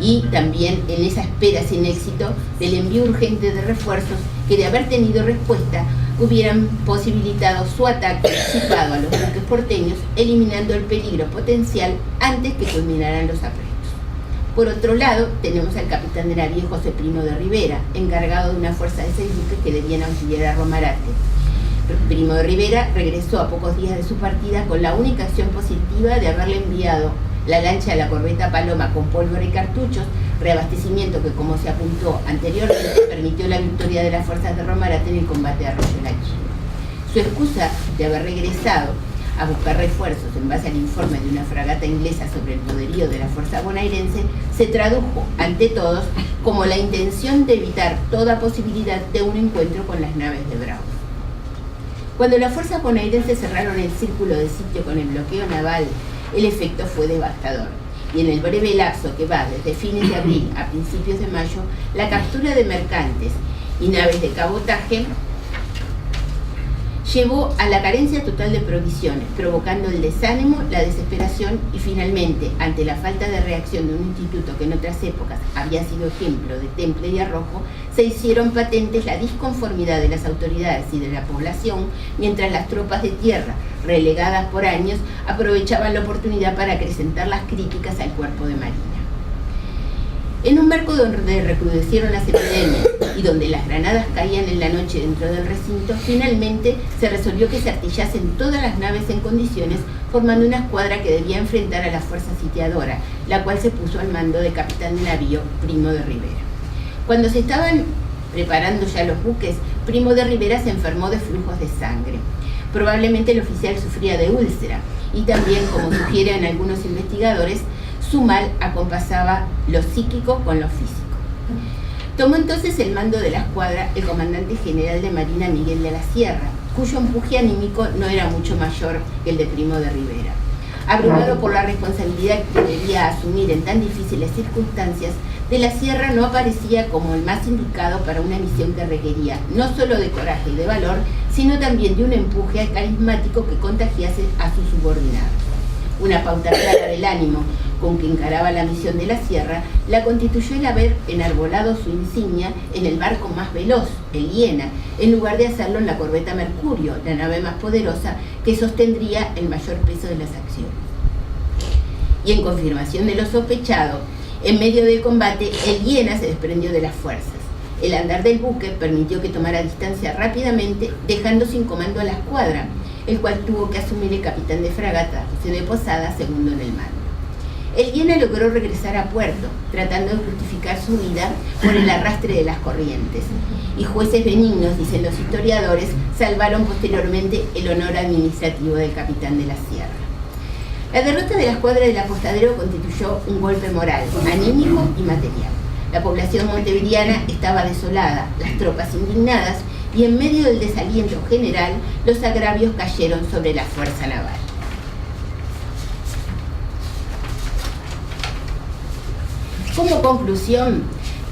y también en esa espera sin éxito del envío urgente de refuerzos que, de haber tenido respuesta, hubieran posibilitado su ataque anticipado a los buques porteños, eliminando el peligro potencial antes que culminaran los aprestos. Por otro lado, tenemos al capitán de navío José Primo de Rivera, encargado de una fuerza de 6 buques que debían auxiliar a Romarate. Primo de Rivera regresó a pocos días de su partida con la única acción positiva de haberle enviado la lancha de la corbeta Paloma con pólvora y cartuchos, reabastecimiento que, como se apuntó anteriormente, permitió la victoria de las fuerzas de Romarate en el combate de Arroyo de la China. Su excusa de haber regresado a buscar refuerzos en base al informe de una fragata inglesa sobre el poderío de la fuerza bonaerense se tradujo ante todos como la intención de evitar toda posibilidad de un encuentro con las naves de Brown. Cuando las fuerzas bonaerenses cerraron el círculo de sitio con el bloqueo naval, el efecto fue devastador, y en el breve lapso que va desde fines de abril a principios de mayo, la captura de mercantes y naves de cabotaje llevó a la carencia total de provisiones, provocando el desánimo, la desesperación y finalmente, ante la falta de reacción de un instituto que en otras épocas había sido ejemplo de temple y arrojo, se hicieron patentes la disconformidad de las autoridades y de la población, mientras las tropas de tierra, relegadas por años, aprovechaban la oportunidad para acrecentar las críticas al cuerpo de marina. En un marco donde recrudecieron las epidemias y donde las granadas caían en la noche dentro del recinto, finalmente se resolvió que se artillasen todas las naves en condiciones, formando una escuadra que debía enfrentar a la fuerza sitiadora, la cual se puso al mando de capitán de navío Primo de Rivera. Cuando se estaban preparando ya los buques, Primo de Rivera se enfermó de flujos de sangre. Probablemente el oficial sufría de úlcera y también, como sugieren algunos investigadores, su mal acompasaba lo psíquico con lo físico. Tomó entonces el mando de la escuadra el comandante general de Marina Miguel de la Sierra, cuyo empuje anímico no era mucho mayor que el de Primo de Rivera. Abrumado por la responsabilidad que debía asumir en tan difíciles circunstancias, de la Sierra no aparecía como el más indicado para una misión que requería no solo de coraje y de valor, sino también de un empuje carismático que contagiase a sus subordinados. Una pauta clara del ánimo con que encaraba la misión de la Sierra la constituyó el haber enarbolado su insignia en el barco más veloz, el Hiena, en lugar de hacerlo en la corbeta Mercurio, la nave más poderosa que sostendría el mayor peso de las acciones. Y en confirmación de lo sospechado, en medio del combate, el Hiena se desprendió de las fuerzas. El andar del buque permitió que tomara distancia rápidamente, dejando sin comando a la escuadra, el cual tuvo que asumir el capitán de fragata, José de Posada, segundo en el mando. El Hiena logró regresar a puerto, tratando de justificar su vida por el arrastre de las corrientes, y jueces benignos, dicen los historiadores, salvaron posteriormente el honor administrativo del capitán de la Sierra. La derrota de la escuadra del Apostadero constituyó un golpe moral, anímico y material. La población montevideana estaba desolada, las tropas indignadas, y en medio del desaliento general, los agravios cayeron sobre la fuerza naval. Como conclusión,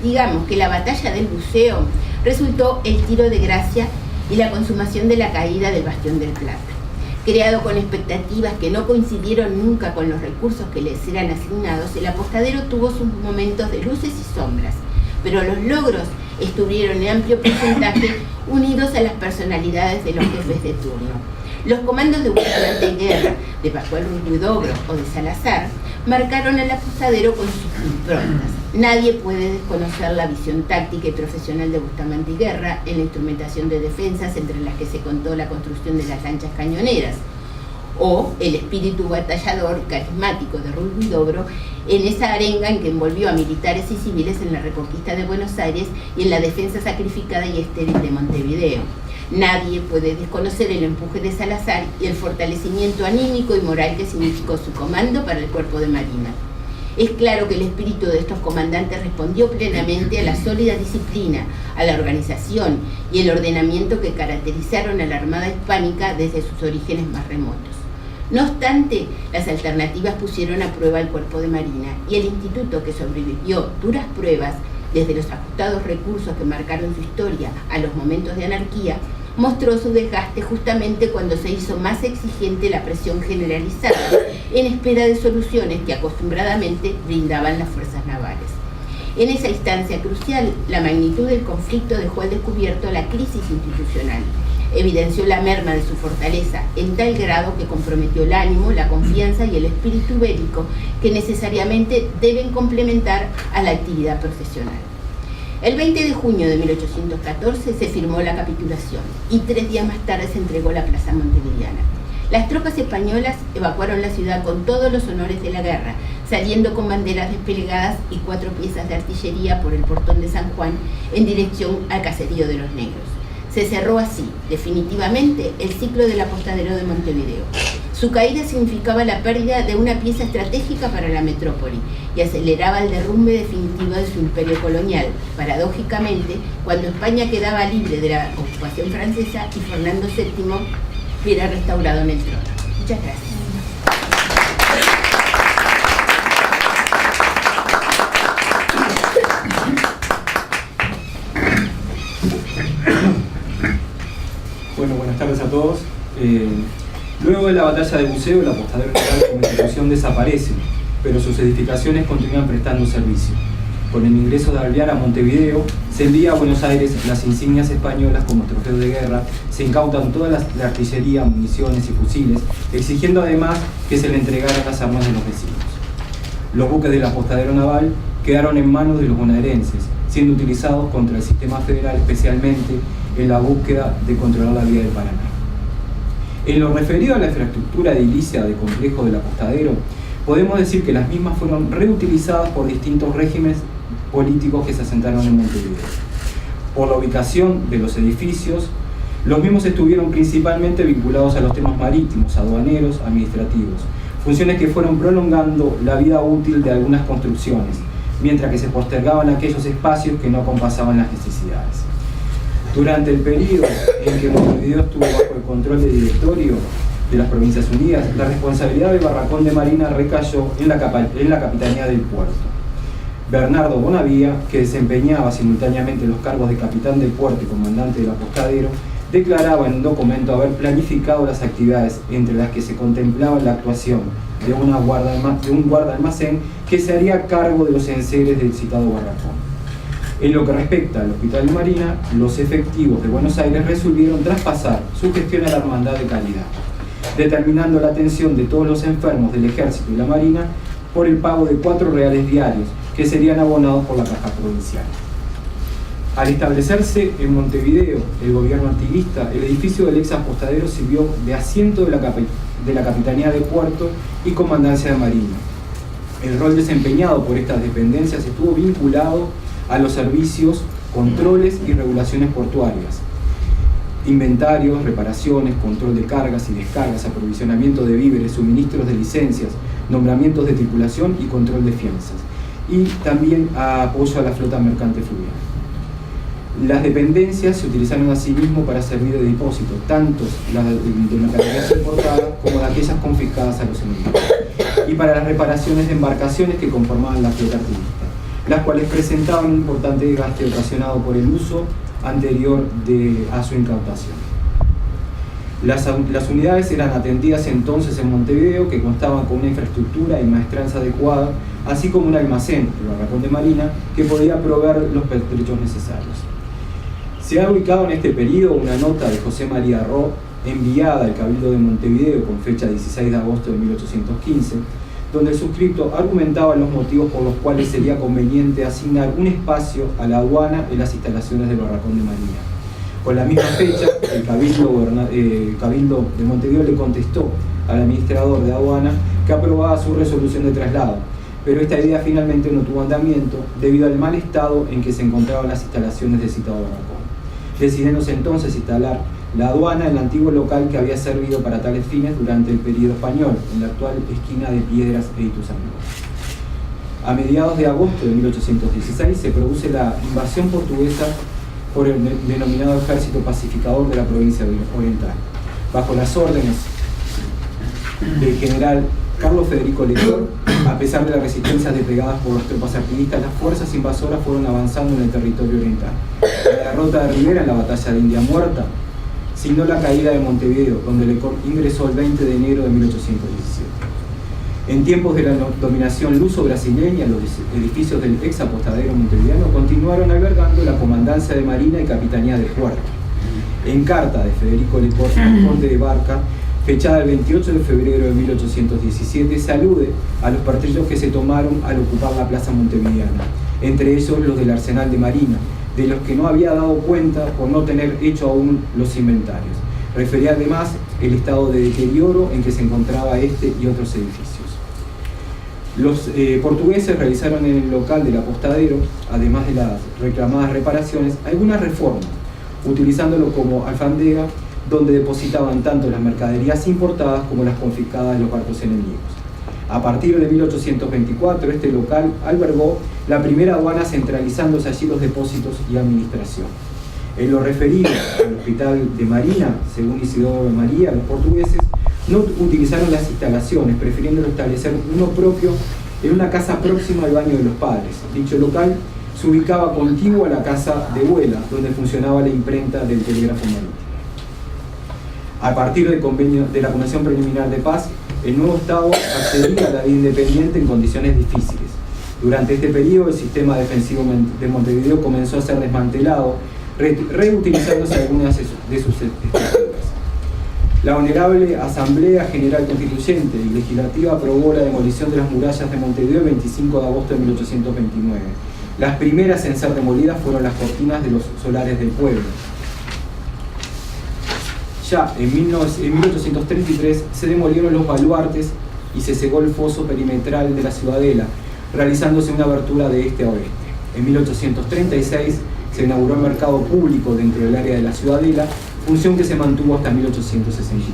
digamos que la batalla del Buceo resultó el tiro de gracia y la consumación de la caída del Bastión del Plata. Creado con expectativas que no coincidieron nunca con los recursos que les eran asignados, el Apostadero tuvo sus momentos de luces y sombras, pero los logros estuvieron en amplio porcentaje unidos a las personalidades de los jefes de turno. Los comandos de Bustamante en Guerra, de Pascual Ruiz Huidobro o de Salazar, marcaron al Apostadero con sus improntas. Nadie puede desconocer la visión táctica y profesional de Bustamante y Guerra en la instrumentación de defensas, entre las que se contó la construcción de las lanchas cañoneras, o el espíritu batallador carismático de Ruiz Huidobro en esa arenga en que envolvió a militares y civiles en la reconquista de Buenos Aires y en la defensa sacrificada y estéril de Montevideo. Nadie puede desconocer el empuje de Salazar y el fortalecimiento anímico y moral que significó su comando para el cuerpo de marina. Es claro que el espíritu de estos comandantes respondió plenamente a la sólida disciplina, a la organización y el ordenamiento que caracterizaron a la Armada Hispánica desde sus orígenes más remotos. No obstante, las alternativas pusieron a prueba el cuerpo de marina y el instituto, que sobrevivió duras pruebas desde los ajustados recursos que marcaron su historia a los momentos de anarquía, mostró su desgaste justamente cuando se hizo más exigente la presión generalizada en espera de soluciones que acostumbradamente brindaban las fuerzas navales. En esa instancia crucial, la magnitud del conflicto dejó al descubierto la crisis institucional, evidenció la merma de su fortaleza en tal grado que comprometió el ánimo, la confianza y el espíritu bélico que necesariamente deben complementar a la actividad profesional. El 20 de junio de 1814 se firmó la capitulación y 3 días más tarde se entregó la plaza montevideana. Las tropas españolas evacuaron la ciudad con todos los honores de la guerra, saliendo con banderas desplegadas y 4 piezas de artillería por el portón de San Juan en dirección al caserío de los Negros. Se cerró así, definitivamente, el ciclo del Apostadero de Montevideo. Su caída significaba la pérdida de una pieza estratégica para la metrópoli y aceleraba el derrumbe definitivo de su imperio colonial, paradójicamente, cuando España quedaba libre de la ocupación francesa y Fernando VII era restaurado en el trono. Muchas gracias. Bueno, buenas tardes a todos. todos. Luego de la batalla de Buceo, el apostadero naval como institución desaparece, pero sus edificaciones continúan prestando servicio. Con el ingreso de Alvear a Montevideo, se envía a Buenos Aires las insignias españolas como trofeos de guerra, se incautan toda la artillería, municiones y fusiles, exigiendo además que se le entregaran las armas de los vecinos. Los buques del apostadero naval quedaron en manos de los bonaerenses, siendo utilizados contra el sistema federal, especialmente en la búsqueda de controlar la vía del Paraná. En lo referido a la infraestructura edilicia del complejo del apostadero, podemos decir que las mismas fueron reutilizadas por distintos regímenes políticos que se asentaron en Montevideo. Por la ubicación de los edificios, los mismos estuvieron principalmente vinculados a los temas marítimos, aduaneros, administrativos, funciones que fueron prolongando la vida útil de algunas construcciones, mientras que se postergaban aquellos espacios que no compasaban las necesidades. Durante el periodo en que Montevideo estuvo bajo el control del directorio de las Provincias Unidas, la responsabilidad del barracón de Marina recayó en la capitanía del puerto. Bernardo Bonavía, que desempeñaba simultáneamente los cargos de capitán del puerto y comandante del apostadero, declaraba en un documento haber planificado las actividades, entre las que se contemplaba la actuación de un guarda-almacén que se haría cargo de los enseres del citado barracón. En lo que respecta al Hospital de Marina, los efectivos de Buenos Aires resolvieron traspasar su gestión a la Hermandad de Caridad, determinando la atención de todos los enfermos del Ejército y la Marina por el pago de 4 reales diarios, que serían abonados por la caja provincial. Al establecerse en Montevideo el gobierno artiguista, el edificio del ex apostadero sirvió de asiento de la Capitanía de Puerto y Comandancia de Marina. El rol desempeñado por estas dependencias estuvo vinculado a los servicios, controles y regulaciones portuarias, inventarios, reparaciones, control de cargas y descargas, aprovisionamiento de víveres, suministros de licencias, nombramientos de tripulación y control de fianzas, y también apoyo a la flota mercante fluvial. Las dependencias se utilizaron asimismo para servir de depósito, tanto las de mercaderías importadas como de aquellas confiscadas a los enemigos, y para las reparaciones de embarcaciones que conformaban la flota artiguista, las cuales presentaban un importante desgaste ocasionado por el uso anterior a su incautación. Las unidades eran atendidas entonces en Montevideo, que constaban con una infraestructura y maestranza adecuada, así como un almacén, el barracón de Marina, que podía proveer los pertrechos necesarios. Se ha ubicado en este periodo una nota de José María Ro, enviada al Cabildo de Montevideo con fecha 16 de agosto de 1815, donde el suscripto argumentaba los motivos por los cuales sería conveniente asignar un espacio a la aduana en las instalaciones del barracón de Marina. Con la misma fecha, el Cabildo de Montevideo le contestó al administrador de aduana que aprobaba su resolución de traslado, pero esta idea finalmente no tuvo andamiento debido al mal estado en que se encontraban las instalaciones del citado barracón, decidiéndose entonces instalar la aduana en el antiguo local que había servido para tales fines durante el periodo español, en la actual esquina de Piedras e Ituzaingó. A mediados de agosto de 1816 se produce la invasión portuguesa por el denominado Ejército Pacificador de la provincia oriental. Bajo las órdenes del general Carlos Federico Lector, a pesar de las resistencias desplegadas por las tropas artiguistas, las fuerzas invasoras fueron avanzando en el territorio oriental. La derrota de Rivera en la batalla de India Muerta signó la caída de Montevideo, donde Lector ingresó el 20 de enero de 1817. En tiempos de la dominación luso-brasileña, los edificios del ex apostadero montevideano continuaron albergando la Comandancia de Marina y Capitanía de Puerto. En carta de Federico Lector al conde de Barca, fechada el 28 de febrero de 1817, se alude a los pertrechos que se tomaron al ocupar la plaza montevideana, entre ellos los del Arsenal de Marina, de los que no había dado cuenta por no tener hecho aún los inventarios. Refería además el estado de deterioro en que se encontraba este y otros edificios. Los portugueses realizaron en el local del apostadero, además de las reclamadas reparaciones, algunas reformas, utilizándolo como alfandega, donde depositaban tanto las mercaderías importadas como las confiscadas de los barcos enemigos. A partir de 1824, este local albergó la primera aduana, centralizándose allí los depósitos y administración. En lo referido al Hospital de Marina, según Isidoro de María, los portugueses no utilizaron las instalaciones, prefiriendo establecer uno propio en una casa próxima al baño de los padres. Dicho local se ubicaba contiguo a la casa de Huela, donde funcionaba la imprenta del telégrafo marítimo. A partir de la Convención Preliminar de Paz, el nuevo Estado accedía a la vida independiente en condiciones difíciles. Durante este periodo, el sistema defensivo de Montevideo comenzó a ser desmantelado, reutilizándose algunas de sus estructuras. La Honorable Asamblea General Constituyente y Legislativa aprobó la demolición de las murallas de Montevideo el 25 de agosto de 1829. Las primeras en ser demolidas fueron las cortinas de los solares del pueblo. Ya en 1833 se demolieron los baluartes y se cegó el foso perimetral de la ciudadela, realizándose una abertura de este a oeste. En 1836 se inauguró el mercado público dentro del área de la ciudadela, función que se mantuvo hasta 1861.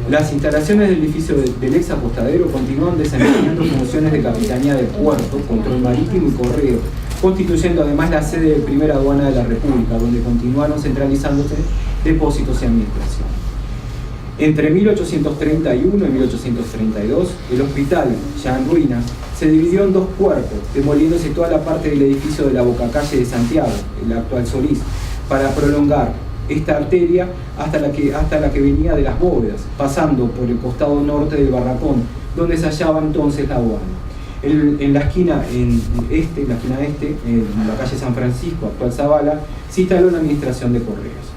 Las instalaciones del edificio del ex apostadero continúan desempeñando funciones de capitanía de puerto, control marítimo y correo, constituyendo además la sede de primera aduana de la República, donde continuaron centralizándose depósitos y administración. Entre 1831 y 1832, el hospital, ya en ruinas, se dividió en dos cuerpos, demoliéndose toda la parte del edificio de la Bocacalle de Santiago, el actual Solís, para prolongar esta arteria hasta la que venía de las bóvedas, pasando por el costado norte del barracón, donde se hallaba entonces la aduana. En la esquina este, en la calle San Francisco, actual Zavala, se instaló la administración de correos.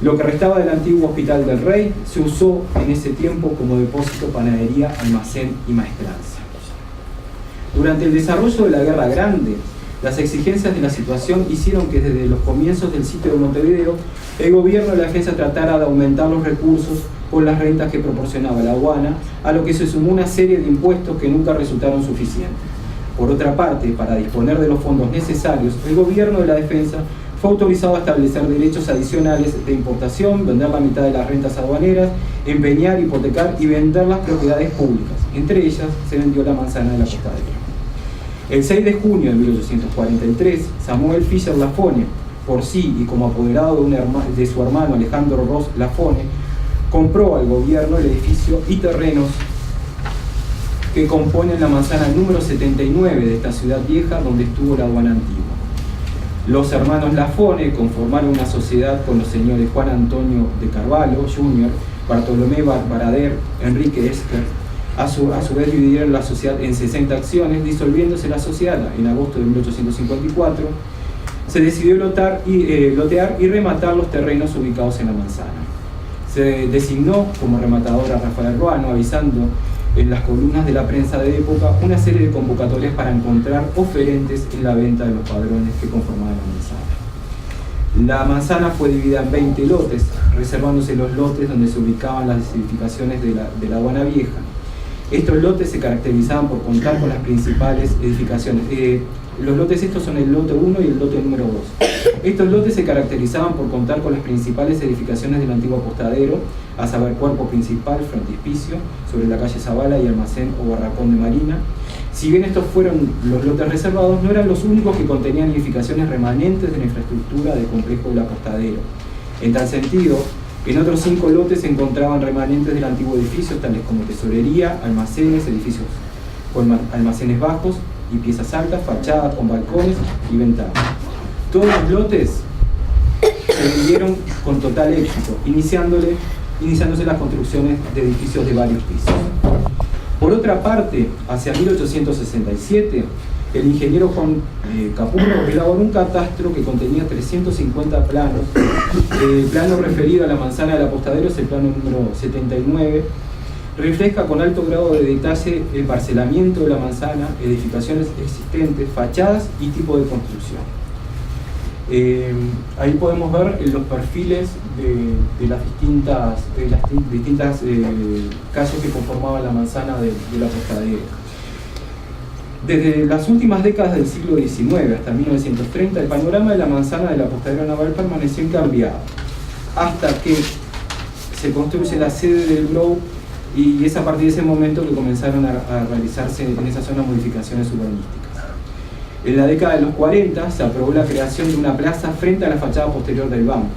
Lo que restaba del antiguo Hospital del Rey se usó en ese tiempo como depósito, panadería, almacén y maestranza. Durante el desarrollo de la Guerra Grande, las exigencias de la situación hicieron que desde los comienzos del sitio de Montevideo, el gobierno de la defensa tratara de aumentar los recursos con las rentas que proporcionaba la aduana, a lo que se sumó una serie de impuestos que nunca resultaron suficientes. Por otra parte, para disponer de los fondos necesarios, el gobierno de la defensa fue autorizado a establecer derechos adicionales de importación, vender la mitad de las rentas aduaneras, empeñar, hipotecar y vender las propiedades públicas. Entre ellas se vendió la manzana de la apostadero. El 6 de junio de 1843, Samuel Fisher Lafone, por sí y como apoderado de su hermano Alejandro Ross Lafone, compró al gobierno el edificio y terrenos que componen la manzana número 79 de esta ciudad vieja donde estuvo la aduana antigua. Los hermanos Lafone conformaron una sociedad con los señores Juan Antonio de Carvalho Jr., Bartolomé Barader, Enrique Esquer. A su vez dividieron la sociedad en 60 acciones, disolviéndose la sociedad en agosto de 1854. Se decidió lotear y rematar los terrenos ubicados en la manzana. Se designó como rematador a Rafael Ruano, avisando en las columnas de la prensa de época una serie de convocatorias para encontrar oferentes en la venta de los padrones que conformaban la manzana. La manzana fue dividida en 20 lotes, reservándose los lotes donde se ubicaban las edificaciones de la aduana vieja. Estos lotes se caracterizaban por contar con las principales edificaciones. Los lotes estos son el lote 1 y el lote número 2. Estos lotes se caracterizaban por contar con las principales edificaciones del antiguo apostadero, a saber, cuerpo principal, frontispicio, sobre la calle Zavala y almacén o barracón de Marina. Si bien estos fueron los lotes reservados, no eran los únicos que contenían edificaciones remanentes de la infraestructura del complejo del apostadero. En tal sentido, en otros 5 lotes se encontraban remanentes del antiguo edificio, tales como tesorería, almacenes, edificios con almacenes bajos y piezas altas, fachadas con balcones y ventanas. Todos los lotes se vendieron con total éxito, iniciándose las construcciones de edificios de varios pisos. Por otra parte, hacia 1867, el ingeniero Juan Capurro elaboró un catastro que contenía 350 planos. El plano referido a la manzana del apostadero es el plano número 79. Refleja con alto grado de detalle el parcelamiento de la manzana, edificaciones existentes, fachadas y tipo de construcción. Ahí podemos ver los perfiles de las distintas calles que conformaban la manzana del apostadero. Desde las últimas décadas del siglo XIX hasta 1930, el panorama de la manzana del apostadero naval permaneció incambiado, hasta que se construye la sede del GROW, y es a partir de ese momento que comenzaron a realizarse en esa zona modificaciones urbanísticas. En la década de los 40 se aprobó la creación de una plaza frente a la fachada posterior del banco.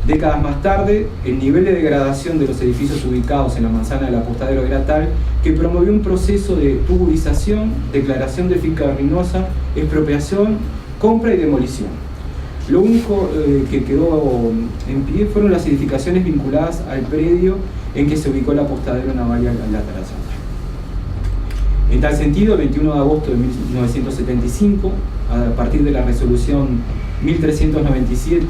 Décadas más tarde, el nivel de degradación de los edificios ubicados en la manzana del apostadero era tal que promovió un proceso de tuburización, declaración de finca ruinosa, expropiación, compra y demolición. Lo único que quedó en pie fueron las edificaciones vinculadas al predio en que se ubicó el apostadero naval y la Atarazana. En tal sentido, el 21 de agosto de 1975, a partir de la resolución 1397,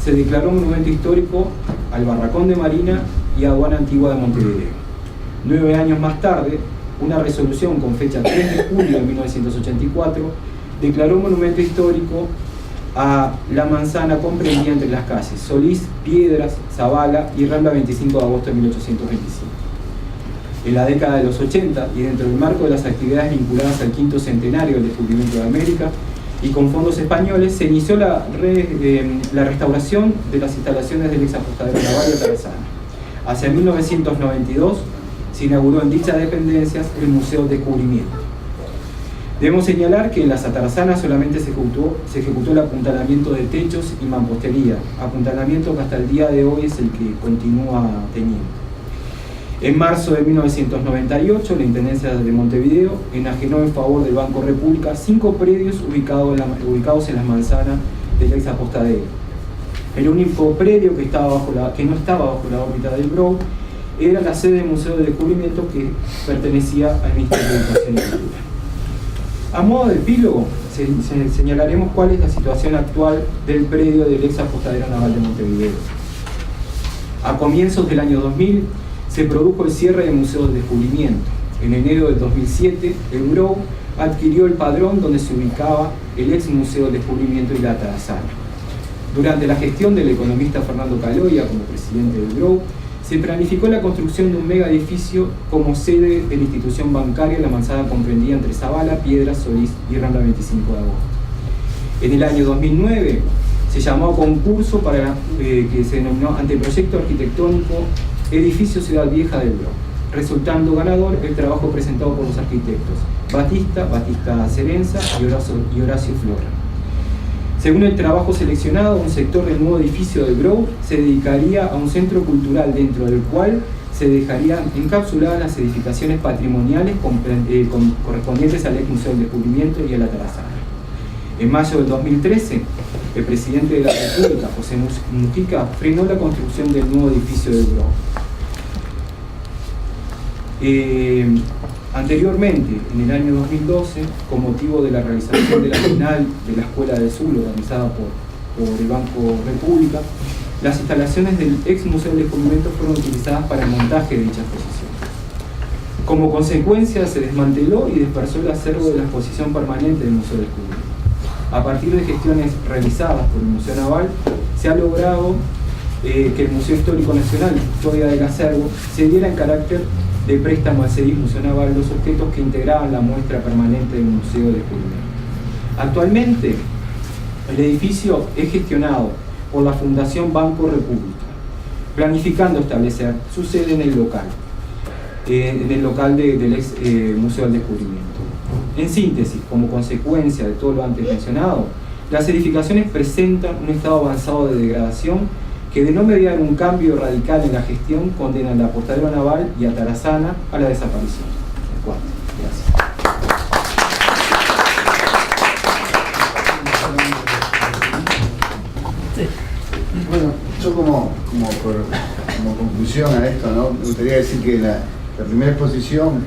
se declaró monumento histórico al Barracón de Marina y Aduana Antigua de Montevideo. 9 años más tarde, una resolución con fecha 3 de julio de 1984 declaró monumento histórico a la manzana comprendida entre las calles Solís, Piedras, Zavala y Rambla 25 de agosto de 1825. En la década de los 80 y dentro del marco de las actividades vinculadas al quinto centenario del descubrimiento de América y con fondos españoles, se inició la restauración de las instalaciones del ex apostadero naval de Atarazana. Hacia 1992 se inauguró en dichas dependencias el Museo del Descubrimiento. Debemos señalar que en las Atarazanas solamente se ejecutó el apuntalamiento de techos y mampostería, apuntalamiento que hasta el día de hoy es el que continúa teniendo. En marzo de 1998, la Intendencia de Montevideo enajenó en favor del Banco República 5 predios ubicados en las manzanas del ex apostadero. El único predio que no estaba bajo la órbita del GROW era la sede del Museo del Descubrimiento, que pertenecía al Ministerio de Educación y Cultura. A modo de epílogo, señalaremos cuál es la situación actual del predio del ex apostadero naval de Montevideo. A comienzos del año 2000, se produjo el cierre del Museo del Descubrimiento. En enero del 2007, el GROW adquirió el padrón donde se ubicaba el ex Museo del Descubrimiento y la Atarazana. Durante la gestión del economista Fernando Caloia como presidente del GROW, se planificó la construcción de un mega edificio como sede de la institución bancaria, la manzana comprendida entre Zavala, Piedras, Solís y Rambla 25 de agosto. En el año 2009 se llamó a concurso para que se denominó Anteproyecto Arquitectónico Edificio Ciudad Vieja del GROW, resultando ganador el trabajo presentado por los arquitectos Batista Cerenza y Horacio Flora. Según el trabajo seleccionado, un sector del nuevo edificio del GROW se dedicaría a un centro cultural dentro del cual se dejarían encapsuladas las edificaciones patrimoniales correspondientes al ex Museo del Descubrimiento y a la Atarazana. En mayo del 2013, el presidente de la República, José Mujica, frenó la construcción del nuevo edificio del GROW. Anteriormente, en el año 2012, con motivo de la realización de la final de la Escuela del Sur, organizada por el Banco República, las instalaciones del ex Museo del Descubrimiento fueron utilizadas para el montaje de dicha exposición. Como consecuencia, se desmanteló y dispersó el acervo de la exposición permanente del Museo del Descubrimiento. A partir de gestiones realizadas por el Museo Naval, se ha logrado que el Museo Histórico Nacional, Historia del Acervo, se diera en carácter de préstamo al CEDIS Museo Naval los objetos que integraban la muestra permanente del Museo del Descubrimiento. Actualmente, el edificio es gestionado por la Fundación Banco República, planificando establecer su sede en el local del ex Museo del Descubrimiento. En síntesis, como consecuencia de todo lo antes mencionado, las edificaciones presentan un estado avanzado de degradación que, de no mediar un cambio radical en la gestión, condenan al apostadero naval y a Atarazana a la desaparición. Gracias. Bueno, yo como conclusión a esto, ¿no? Me gustaría decir que en la primera exposición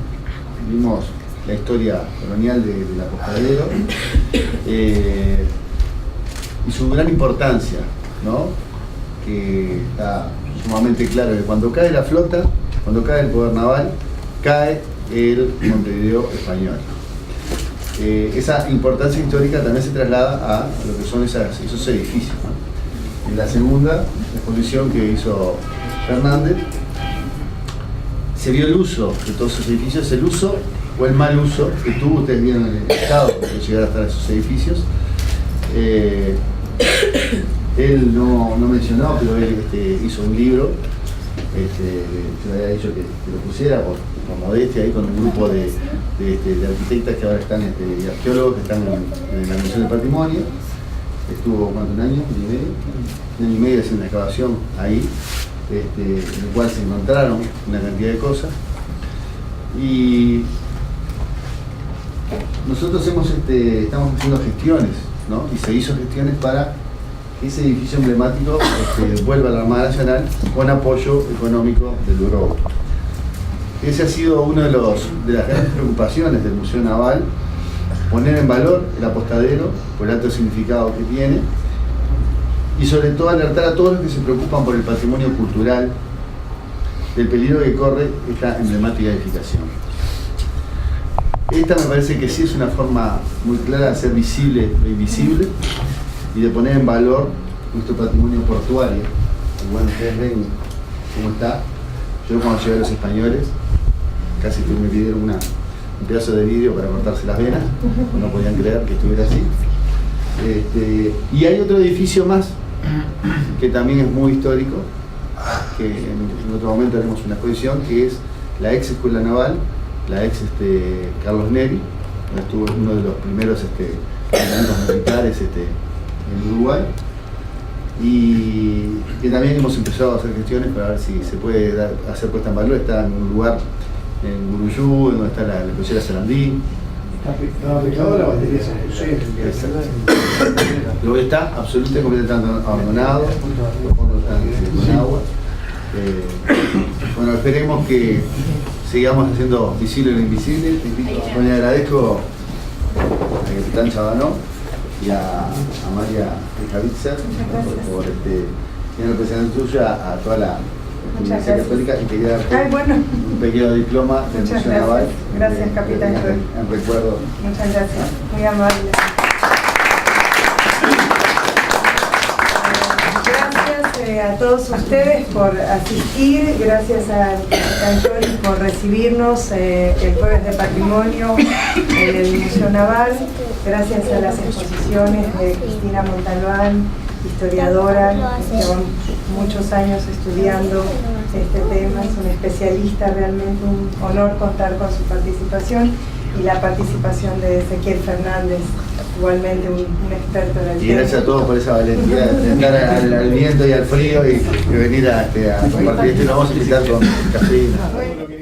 vimos la historia colonial del apostadero y su gran importancia, ¿no? Que está sumamente claro que cuando cae la flota, cuando cae el poder naval, cae el Montevideo español. Esa importancia histórica también se traslada a lo que son esos edificios, ¿no? En la segunda exposición que hizo Fernández, se vio el uso de todos esos edificios, el uso o el mal uso que tuvo, ustedes vieron en el estado de llegar a estar esos edificios. Él no mencionó, pero él hizo un libro, se me había dicho que lo pusiera por modestia, ahí con un grupo de arquitectas que ahora están, y arqueólogos que están en la Comisión del Patrimonio. Estuvo, ¿cuánto? ¿Un año? ¿Un año y medio haciendo una excavación ahí, en el cual se encontraron una cantidad de cosas. Y nosotros estamos haciendo gestiones, ¿no? Y se hizo gestiones para ese edificio emblemático vuelva a la Armada Nacional con apoyo económico del Buró. Ese ha sido una de las grandes preocupaciones del Museo Naval, poner en valor el apostadero por el alto significado que tiene y sobre todo alertar a todos los que se preocupan por el patrimonio cultural del peligro que corre esta emblemática edificación. Esta me parece que sí es una forma muy clara de hacer visible lo invisible y de poner en valor nuestro patrimonio portuario. Y bueno, ustedes ven cómo está. Yo cuando llegué a los españoles, casi que me pidieron un pedazo de vidrio para cortarse las venas, no podían creer que estuviera así. Y hay otro edificio más, que también es muy histórico, que en otro momento haremos una exposición, que es la ex Escuela Naval, la ex Carlos Neri, donde estuvo uno de los primeros entrenamientos militares en Uruguay, y que también hemos empezado a hacer gestiones para ver si se puede hacer puesta en valor. Está en un lugar en Guruyú, donde está la cochera Sarandí. Está aplicado a la batería San José. Luego está absolutamente abandonado, los fondos están con agua. Bueno, esperemos que sigamos haciendo visible lo invisible. Bueno, le agradezco al capitán Chabanó y a María Javitzer por tener la presentación tuya, a toda la Universidad Católica, y quería darte un pequeño diploma del Museo Naval. Gracias, capitán. En recuerdo. Muchas gracias, muy amable. Gracias a todos ustedes por asistir, gracias al capitán Jory por recibirnos el Jueves de Patrimonio en el Museo Naval, gracias a las exposiciones de Cristina Montalbán, historiadora, que lleva muchos años estudiando este tema, es un especialista, realmente un honor contar con su participación, y la participación de Ezequiel Fernández, igualmente un experto en el tema. Y gracias a todos por esa valentía de entrar al viento y al frío y venir a compartir esto, y nos vamos a invitar con café.